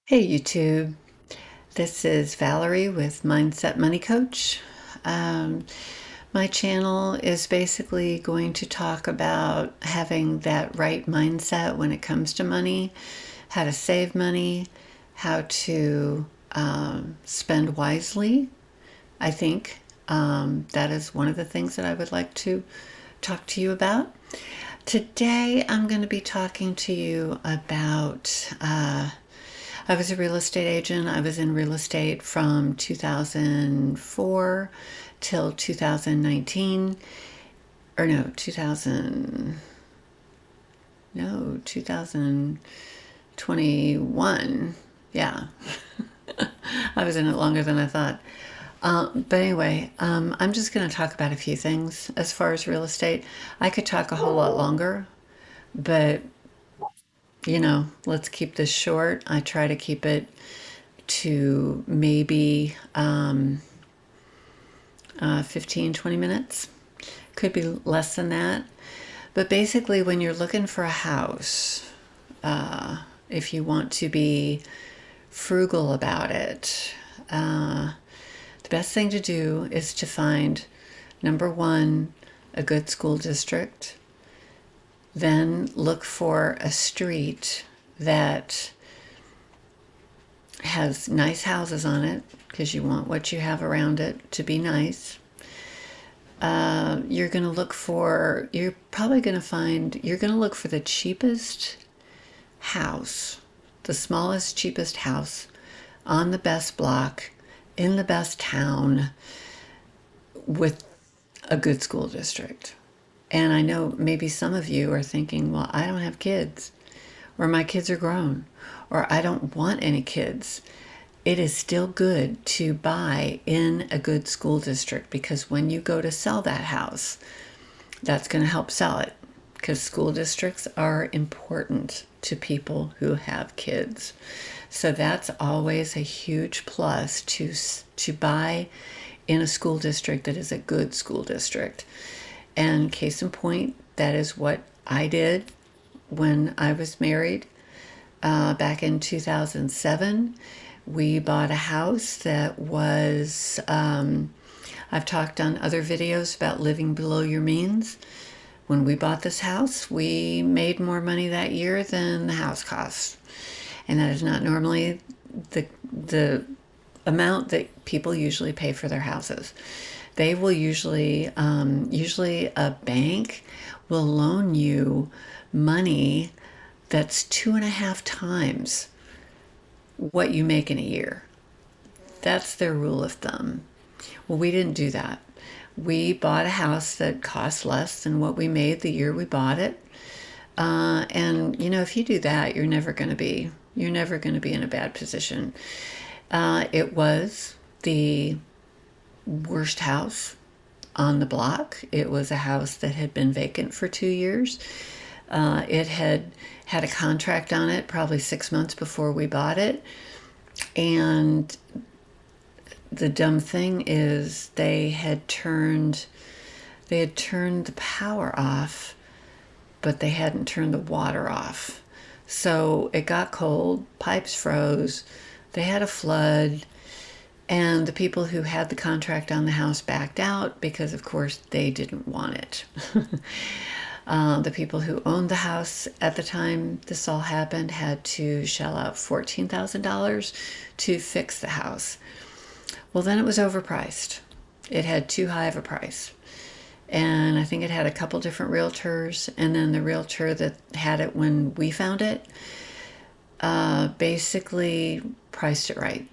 Hey YouTube, this is Valerie with Mindset Money Coach. Um, my channel is basically going to talk about having that right mindset when it comes to money, how to save money, how to spend wisely. I think that is one of the things that I would like to talk to you about. Today, I'm going to be talking to you about I was a real estate agent. I was in real estate from 2004 till 2019, or no, 2000, no, 2021. Yeah, I was in it longer than I thought. But anyway, I'm just going to talk about a few things as far as real estate. I could talk a whole lot longer, but let's keep this short. I try to keep it to maybe 15, 20 minutes. Could be less than that. But basically, when you're looking for a house, if you want to be frugal about it, the best thing to do is to find number one, a good school district. Then look for a street that has nice houses on it because you want what you have around it to be nice. You're going to look for, you're probably going to find, you're going to look for the cheapest house, the smallest, cheapest house on the best block in the best town with a good school district. And I know maybe some of you are thinking, well, I don't have kids, or my kids are grown, or I don't want any kids. It is still good to buy in a good school district because when you go to sell that house, that's going to help sell it because school districts are important to people who have kids. So that's always a huge plus to buy in a school district that is a good school district. And case in point, that is what I did when I was married back in 2007. We bought a house that was, I've talked on other videos about living below your means. When we bought this house, we made more money that year than the house cost. And that is not normally the amount that people usually pay for their houses. They will usually a bank will loan you money that's 2.5 times what you make in a year. That's their rule of thumb. Well, we didn't do that. We bought a house that cost less than what we made the year we bought it. And if you do that, you're never going to be in a bad position. It was the worst house on the block. It was a house that had been vacant for 2 years. It had a contract on it probably 6 months before we bought it. And the dumb thing is they had turned the power off, but they hadn't turned the water off. So it got cold, pipes froze, they had a flood, and the people who had the contract on the house backed out because, of course, they didn't want it. The people who owned the house at the time this all happened had to shell out $14,000 to fix the house. Well, then it was overpriced. It had too high of a price. And I think it had a couple different realtors. And then the realtor that had it when we found it basically priced it right.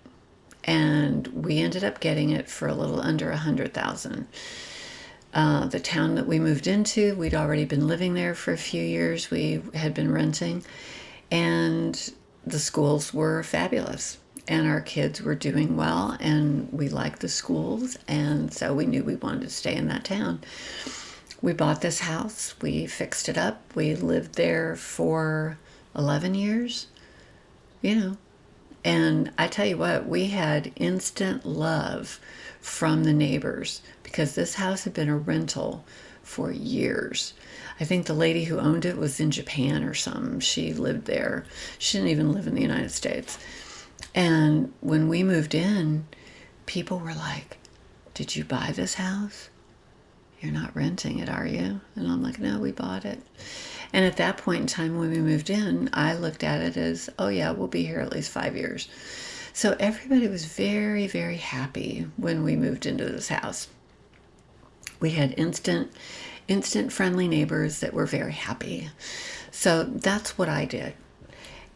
And we ended up getting it for a little under $100,000. The town that we moved into, we'd already been living there for a few years. We had been renting, and the schools were fabulous, and our kids were doing well, and we liked the schools, and so we knew we wanted to stay in that town. We bought this house, we fixed it up, we lived there for 11 years, you know, and I tell you what, we had instant love from the neighbors because this house had been a rental for years. I think the lady who owned it was in Japan or something. She lived there. She didn't even live in the United States. And when we moved in, people were like, "Did you buy this house? You're not renting it, are you?" And I'm like, "No, we bought it." And at that point in time when we moved in, I looked at it as, oh yeah, we'll be here at least 5 years. So everybody was very, very happy when we moved into this house. We had instant friendly neighbors that were very happy. So that's what I did.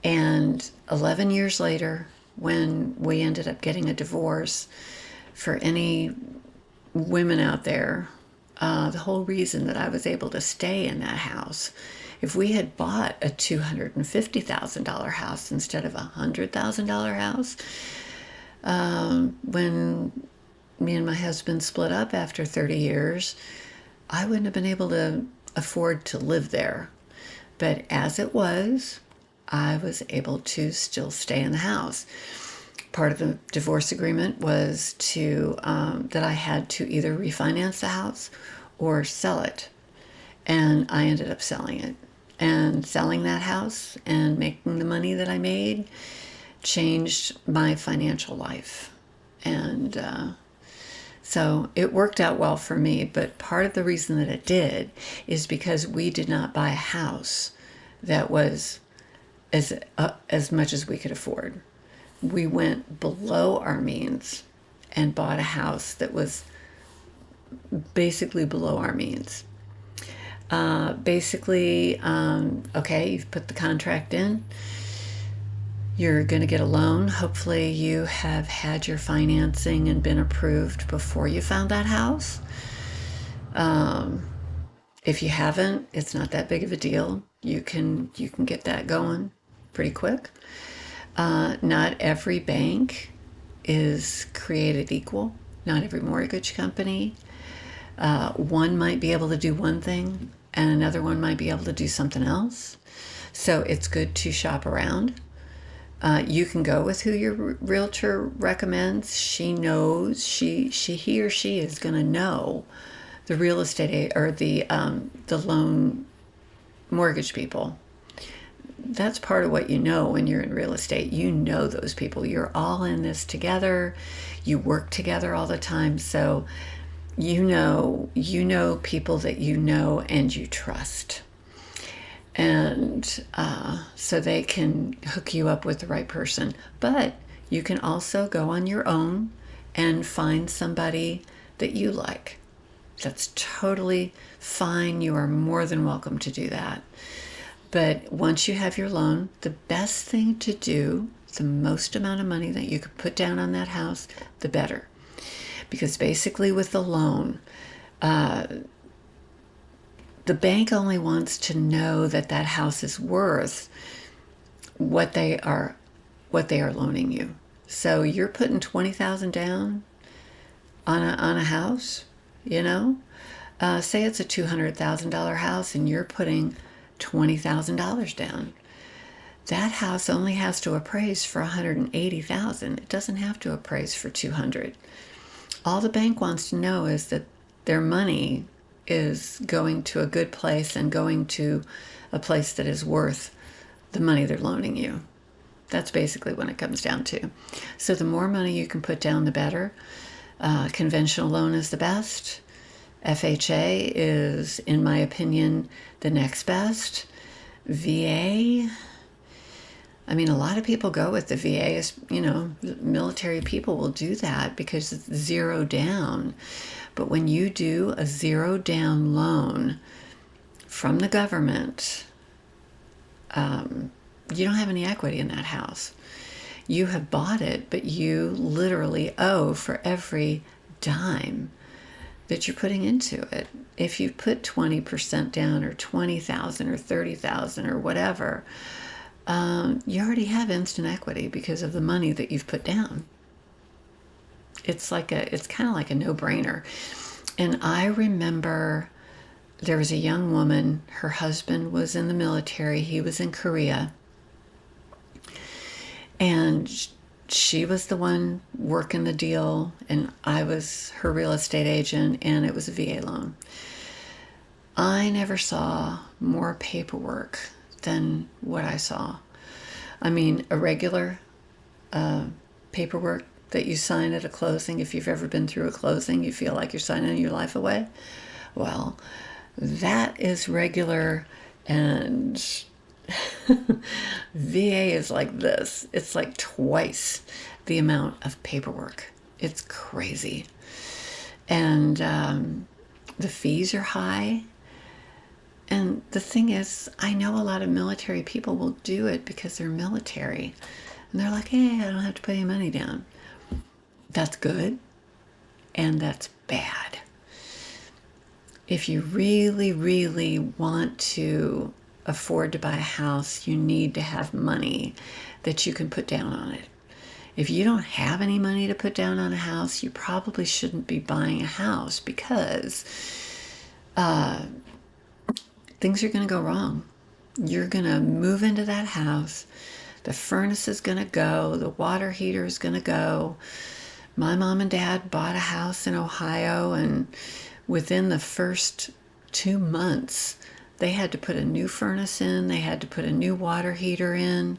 And 11 years later, when we ended up getting a divorce, for any women out there, the whole reason that I was able to stay in that house, if we had bought a $250,000 house instead of a $100,000 house, when me and my husband split up after 30 years, I wouldn't have been able to afford to live there. But as it was, I was able to still stay in the house. Part of the divorce agreement was that I had to either refinance the house or sell it. And I ended up selling it. And selling that house and making the money that I made changed my financial life. And so it worked out well for me. But part of the reason that it did is because we did not buy a house that was as much as we could afford. We went below our means and bought a house that was basically below our means. Okay, you've put the contract in. You're going to get a loan. Hopefully you have had your financing and been approved before you found that house. If you haven't, it's not that big of a deal. You can get that going pretty quick. Not every bank is created equal. Not every mortgage company. One might be able to do one thing and another one might be able to do something else. So it's good to shop around. You can go with who your realtor recommends. He or she is going to know the real estate or the loan mortgage people. That's part of what you know when you're in real estate. You know those people. You're all in this together. You work together all the time. So you know people that you know and you trust. And so they can hook you up with the right person. But you can also go on your own and find somebody that you like. That's totally fine. You are more than welcome to do that. But once you have your loan, the best thing to do, the most amount of money that you could put down on that house, the better. Because basically with the loan, the bank only wants to know that that house is worth what they are loaning you. So you're putting $20,000 down on a house, say it's a $200,000 house and you're putting $20,000 down. That house only has to appraise for $180,000. It doesn't have to appraise for $200,000. All the bank wants to know is that their money is going to a good place and going to a place that is worth the money they're loaning you. That's basically what it comes down to. So the more money you can put down, the better. Conventional loan is the best. FHA is, in my opinion, the next best. VA, a lot of people go with the VA. Military people will do that because it's zero down. But when you do a zero down loan from the government, you don't have any equity in that house. You have bought it, but you literally owe for every dime that you're putting into it. If you put 20% down or 20,000 or 30,000 or whatever, you already have instant equity because of the money that you've put down. It's kind of like a no-brainer. And I remember there was a young woman, her husband was in the military, he was in Korea, and she was the one working the deal, and I was her real estate agent, and it was a VA loan. I never saw more paperwork than what I saw. A regular paperwork that you sign at a closing. If you've ever been through a closing, you feel like you're signing your life away. Well, that is regular, and VA is like this. It's like twice the amount of paperwork. It's crazy. And the fees are high. And the thing is, I know a lot of military people will do it because they're military. And they're like, hey, I don't have to put any money down. That's good and that's bad. If you really, really want to afford to buy a house, you need to have money that you can put down on it. If you don't have any money to put down on a house, you probably shouldn't be buying a house because things are going to go wrong. You're going to move into that house. The furnace is going to go. The water heater is going to go. My mom and dad bought a house in Ohio, and within the first 2 months, they had to put a new furnace in. They had to put a new water heater in.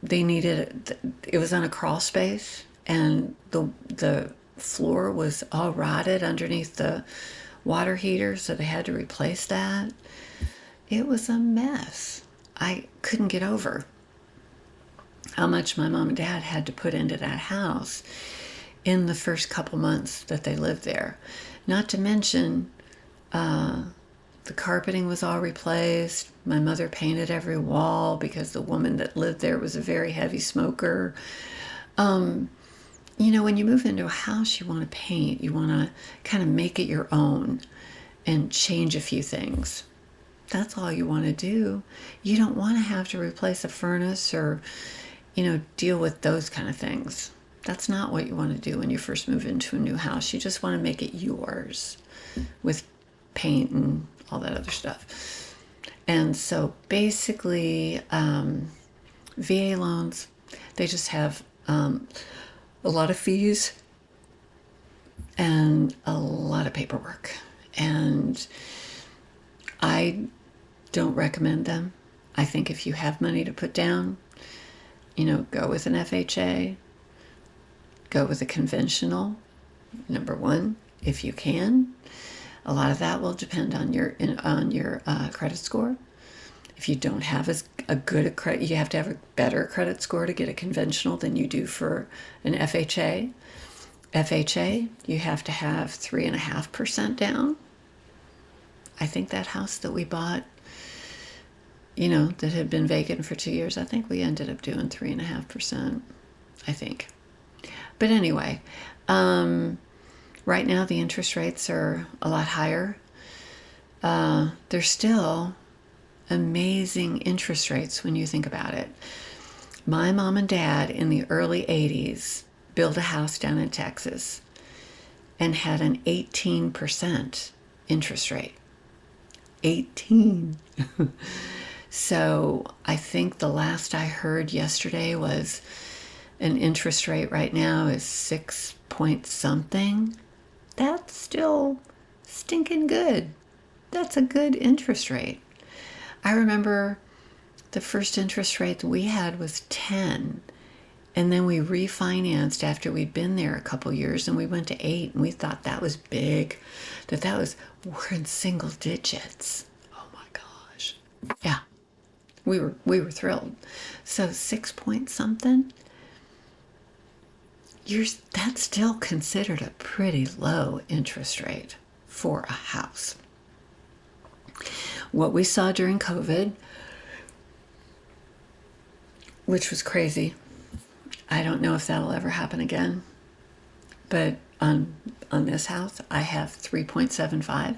They needed it was on a crawl space, and the floor was all rotted underneath the water heater, so they had to replace that. It was a mess. I couldn't get over how much my mom and dad had to put into that house in the first couple months that they lived there. Not to mention, the carpeting was all replaced. My mother painted every wall because the woman that lived there was a very heavy smoker. When you move into a house, you want to paint. You want to kind of make it your own and change a few things. That's all you want to do. You don't want to have to replace a furnace or, deal with those kind of things. That's not what you want to do when you first move into a new house. You just want to make it yours with paint and all that other stuff. And so basically, VA loans, they just have a lot of fees and a lot of paperwork. And I don't recommend them. I think if you have money to put down, go with an FHA, go with a conventional, number one, if you can. A lot of that will depend on your credit score. If you don't have a good credit, you have to have a better credit score to get a conventional than you do for an FHA. FHA, you have to have 3.5% down. I think that house that we bought, that had been vacant for 2 years, I think we ended up doing 3.5%, I think. But anyway, right now the interest rates are a lot higher. They're still amazing interest rates when you think about it. My mom and dad in the early 80s built a house down in Texas and had an 18% interest rate. 18. So I think the last I heard yesterday was an interest rate right now is 6 point something. That's still stinking good. That's a good interest rate. I remember the first interest rate that we had was 10. And then we refinanced after we'd been there a couple years and we went to 8, and we thought that was big. We're in single digits. Oh my gosh. Yeah. We were thrilled. So 6 point something, that's still considered a pretty low interest rate for a house. What we saw during COVID, which was crazy, I don't know if that'll ever happen again, but on this house, I have 3.75.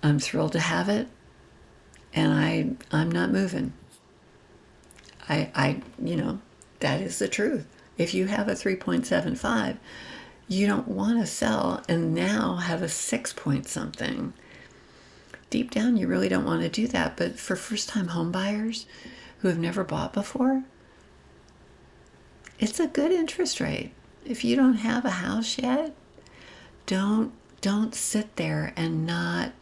I'm thrilled to have it, and I'm not moving. That is the truth. If you have a 3.75, you don't want to sell and now have a 6 point something. Deep down, you really don't want to do that. But for first-time home buyers who have never bought before, it's a good interest rate. If you don't have a house yet, don't sit there and not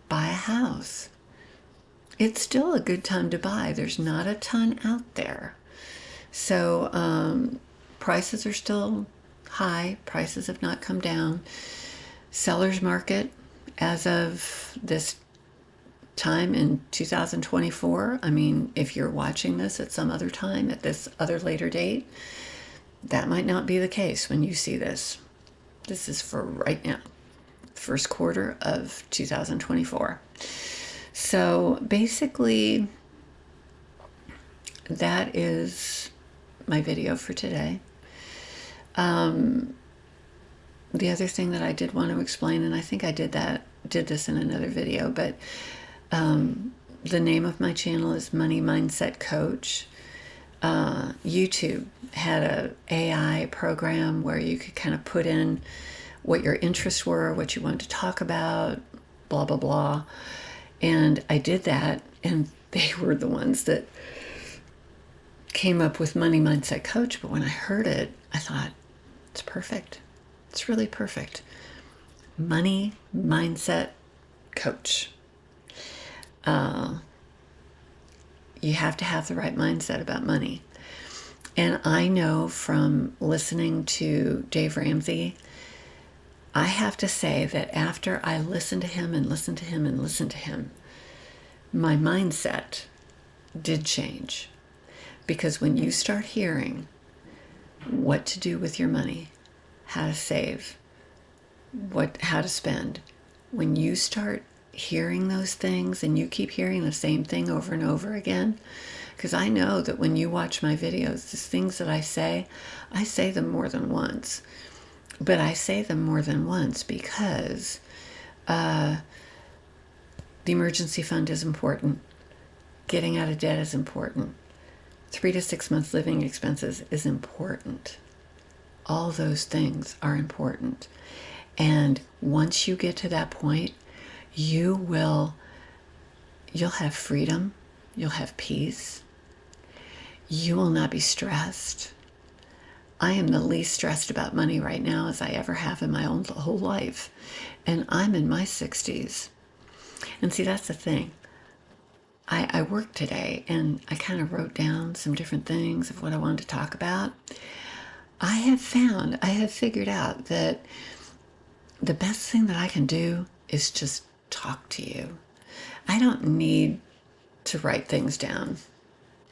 buy a house. it's still a good time to buy. There's not a ton out there. So prices are still high. Prices have not come down. Seller's market as of this time in 2024. I mean, if you're watching this at some other time, at this other later date, that might not be the case when you see this. This is for right now, first quarter of 2024. So basically, that is my video for today. The other thing that I did want to explain, and I think I did this in another video, but the name of my channel is Money Mindset Coach. YouTube had a AI program where you could kind of put in what your interests were, what you wanted to talk about, blah, blah, blah. And I did that, and they were the ones that came up with Money Mindset Coach. But when I heard it, I thought, it's perfect. It's really perfect. Money Mindset Coach. You have to have the right mindset about money. And I know from listening to Dave Ramsey, I have to say that after I listened to him and listened to him and listened to him, my mindset did change. Because when you start hearing what to do with your money, how to save, how to spend, when you start hearing those things and you keep hearing the same thing over and over again, because I know that when you watch my videos, the things that I say them more than once. But I say them more than once because the emergency fund is important. Getting out of debt is important. 3 to 6 months living expenses is important. All those things are important. And once you get to that point, you'll have freedom. You'll have peace. You will not be stressed. I am the least stressed about money right now as I ever have in my whole life. And I'm in my 60s. And see, that's the thing. I worked today and I kind of wrote down some different things of what I wanted to talk about. I have figured out that the best thing that I can do is just talk to you. I don't need to write things down.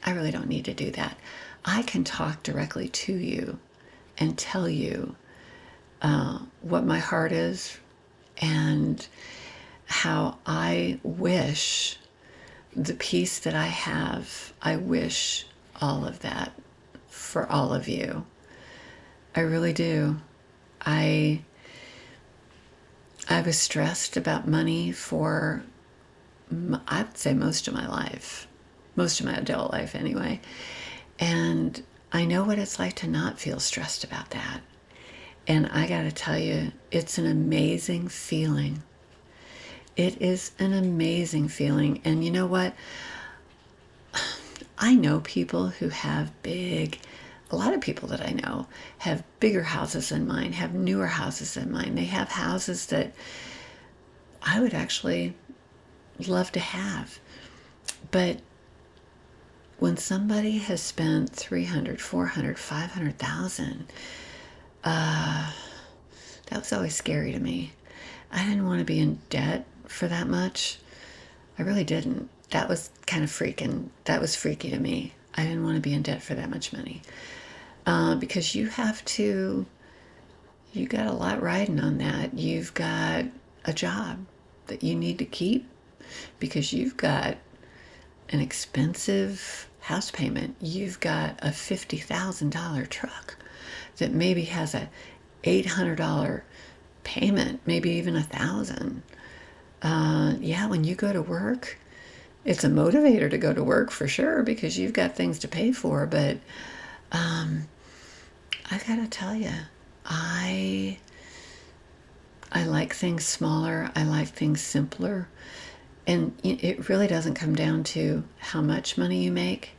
I really don't need to do that. I can talk directly to you and tell you what my heart is and how I wish the peace that I have. I wish all of that for all of you. I really do. I was stressed about money for, I'd say, most of my life, most of my adult life anyway. And I know what it's like to not feel stressed about that. And I got to tell you, it's an amazing feeling. It is an amazing feeling. And you know what? I know people who have a lot of people that I know have bigger houses than mine, have newer houses than mine. They have houses that I would actually love to have. But when somebody has spent 300, 400, 500,000, that was always scary to me. I didn't want to be in debt for that much. I really didn't. That was kind of that was freaky to me. I didn't want to be in debt for that much money. Because you got a lot riding on that. You've got a job that you need to keep because you've got an expensive house payment. You've got a $50,000 truck that maybe has a $800 payment, maybe even $1,000. Yeah, when you go to work, it's a motivator to go to work for sure because you've got things to pay for. But I gotta tell you, I like things smaller. I like things simpler. And it really doesn't come down to how much money you make.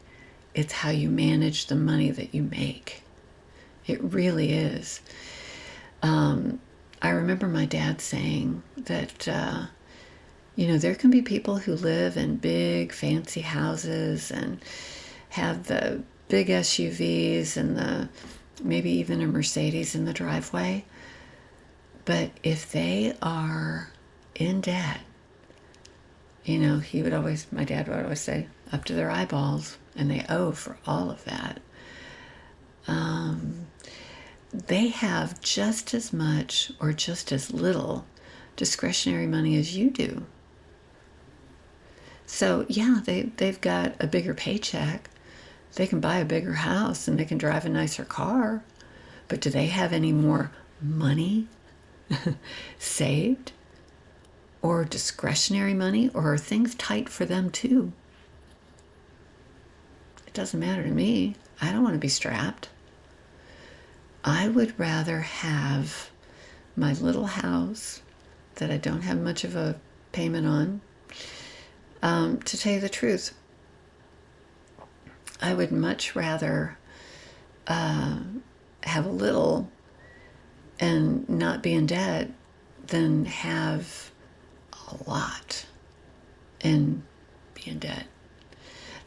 It's how you manage the money that you make. It really is. I remember my dad saying that, There can be people who live in big fancy houses and have the big SUVs and maybe even a Mercedes in the driveway. But if they are in debt, my dad would always say, up to their eyeballs, and they owe for all of that. They have just as much or just as little discretionary money as you do. So, yeah, they've got a bigger paycheck. They can buy a bigger house and they can drive a nicer car. But do they have any more money saved? Or discretionary money? Or are things tight for them too? It doesn't matter to me. I don't want to be strapped. I would rather have my little house that I don't have much of a payment on. To tell you the truth, I would much rather have a little and not be in debt than have a lot and be in debt.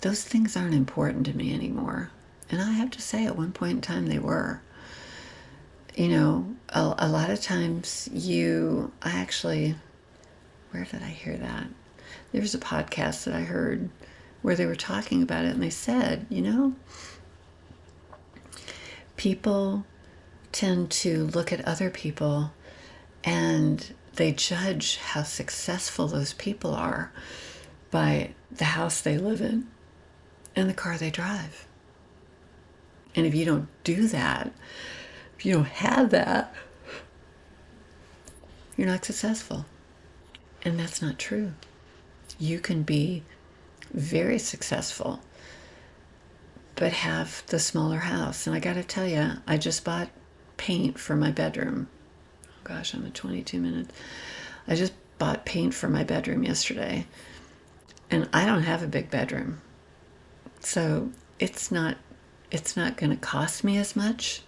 Those things aren't important to me anymore. And I have to say, at one point in time, they were. A lot of times where did I hear that? There was a podcast that I heard where they were talking about it, and they said, people tend to look at other people and they judge how successful those people are by the house they live in and the car they drive. And if you don't do that, if you don't have that, you're not successful. And that's not true. You can be very successful, but have the smaller house. And I got to tell you, I just bought paint for my bedroom. Oh gosh, I'm at 22 minutes. I just bought paint for my bedroom yesterday. And I don't have a big bedroom. So it's not going to cost me as much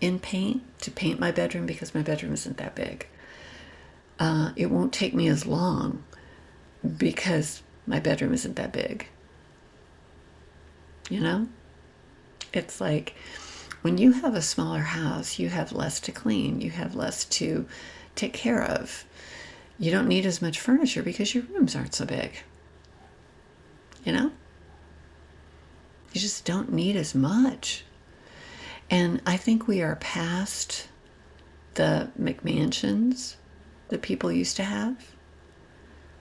in paint to paint my bedroom because my bedroom isn't that big. It won't take me as long because my bedroom isn't that big. It's like when you have a smaller house, you have less to clean, you have less to take care of. You don't need as much furniture because your rooms aren't so big. You just don't need as much. And I think we are past the McMansions that people used to have,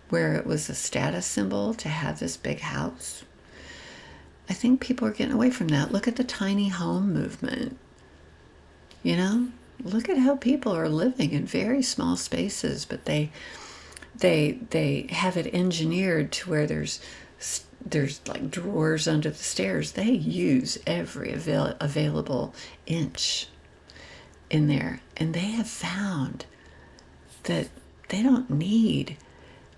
where it was a status symbol to have this big house. I think people are getting away from that. Look at the tiny home movement. Look at how people are living in very small spaces, but they have it engineered to where there's like drawers under the stairs. They use every available inch in there, and they have found that they don't need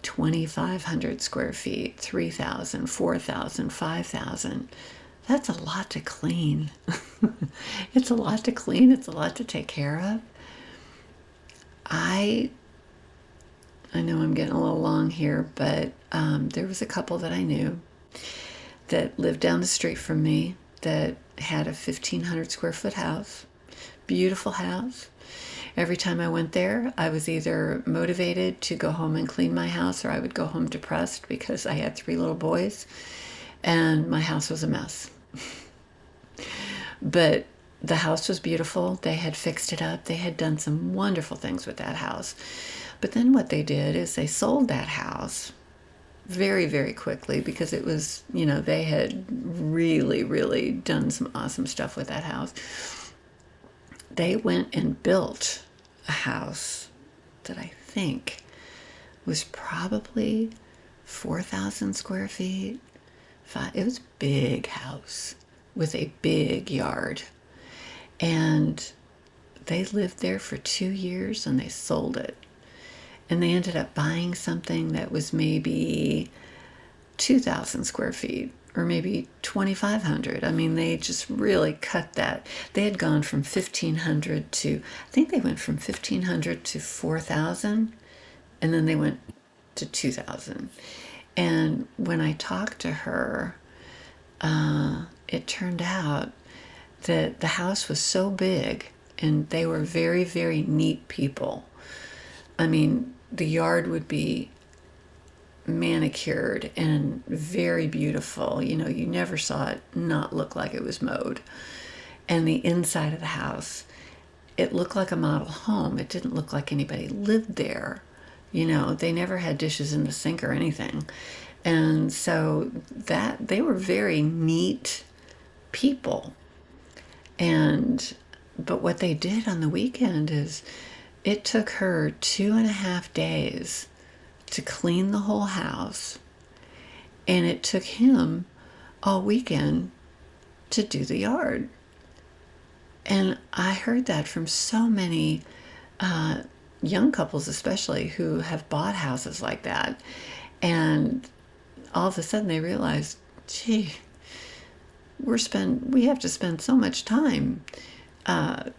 2,500 square feet, 3,000, 4,000, 5,000. That's a lot to clean. It's a lot to clean. It's a lot to take care of. I know I'm getting a little long here, but there was a couple that I knew that lived down the street from me that had a 1,500 square foot house. Beautiful house. Every time I went there, I was either motivated to go home and clean my house, or I would go home depressed because I had 3 little boys and my house was a mess. But the house was beautiful. They had fixed it up. They had done some wonderful things with that house. But then what they did is they sold that house very, very quickly because it was, they had really, really done some awesome stuff with that house. They went and built a house that I think was probably 4,000 square feet. It was a big house with a big yard. And they lived there for 2 years and they sold it. And they ended up buying something that was maybe 2,000 square feet or maybe 2,500. I mean, they just really cut that. They had gone from 1,500 to, I think they went from 1,500 to 4,000. And then they went to 2000. And when I talked to her, it turned out that the house was so big and they were very, very neat people. I mean, the yard would be manicured and very beautiful. You know, you never saw it not look like it was mowed. And the inside of the house, it looked like a model home. It didn't look like anybody lived there. You know, they never had dishes in the sink or anything. And so that they were very neat people. And but what they did on the weekend is it took her 2.5 days to clean the whole house, and it took him all weekend to do the yard. And I heard that from so many young couples, especially who have bought houses like that. And all of a sudden they realized, gee, we have to spend so much time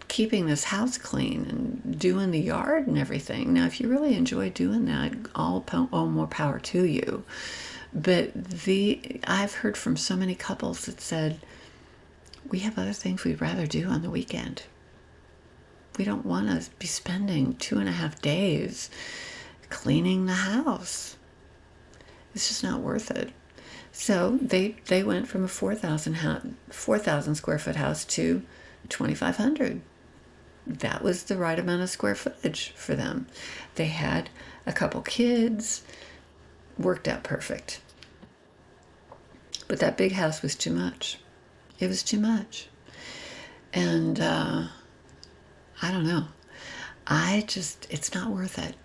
keeping this house clean and doing the yard and everything. Now, if you really enjoy doing that, all more power to you. But I've heard from so many couples that said, we have other things we'd rather do on the weekend. We don't want to be spending 2.5 days cleaning the house. It's just not worth it. So they went from a 4,000 square foot house to 2,500. That was the right amount of square footage for them. They had a couple kids, worked out perfect. But that big house was too much. It was too much. And I don't know. It's not worth it.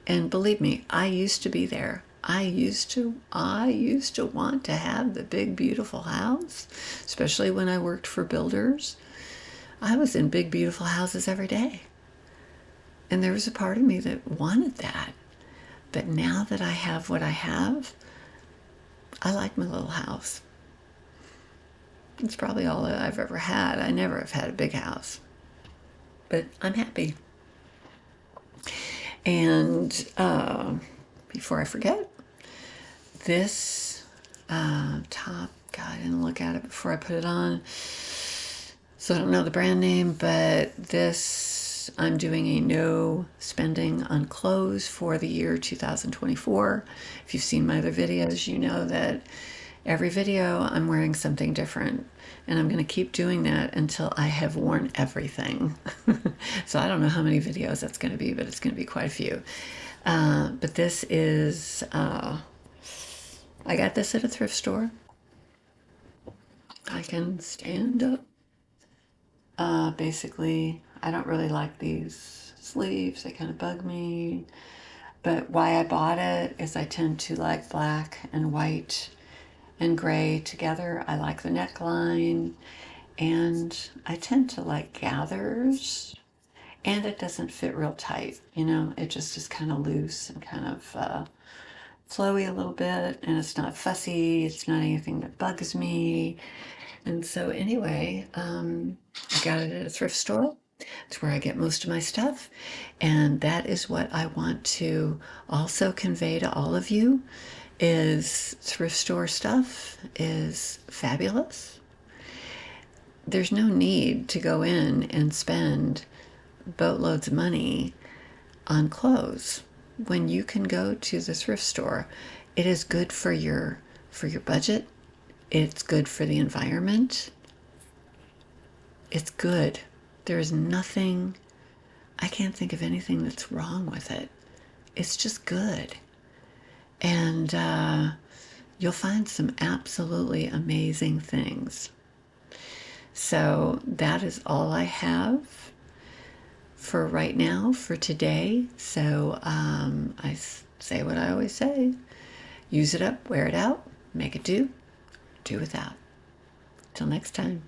And believe me, I used to be there. I used to want to have the big, beautiful house, especially when I worked for builders. I was in big, beautiful houses every day. And there was a part of me that wanted that. But now that I have what I have, I like my little house. It's probably all that I've ever had. I never have had a big house. But I'm happy. And before I forget, this top, God, I didn't look at it before I put it on, so I don't know the brand name, but this, I'm doing a no spending on clothes for the year 2024. If you've seen my other videos, you know that every video I'm wearing something different, and I'm going to keep doing that until I have worn everything. So I don't know how many videos that's going to be, but it's going to be quite a few. But this is, I got this at a thrift store. I can stand up. Basically, I don't really like these sleeves. They kind of bug me. But why I bought it is I tend to like black and white and gray together. I like the neckline, and I tend to like gathers, and it doesn't fit real tight. You know, it just is kind of loose and kind of flowy a little bit, and it's not fussy. It's not anything that bugs me. And so anyway, I got it at a thrift store. It's where I get most of my stuff. And that is what I want to also convey to all of you, is thrift store stuff is fabulous. There's no need to go in and spend boatloads of money on clothes when you can go to the thrift store. It is good for your budget. It's good for the environment. It's good. There is nothing, I can't think of anything that's wrong with it. It's just good. And you'll find some absolutely amazing things. So that is all I have for right now, for today. So I say what I always say. Use it up, wear it out, make it do without. Till next time.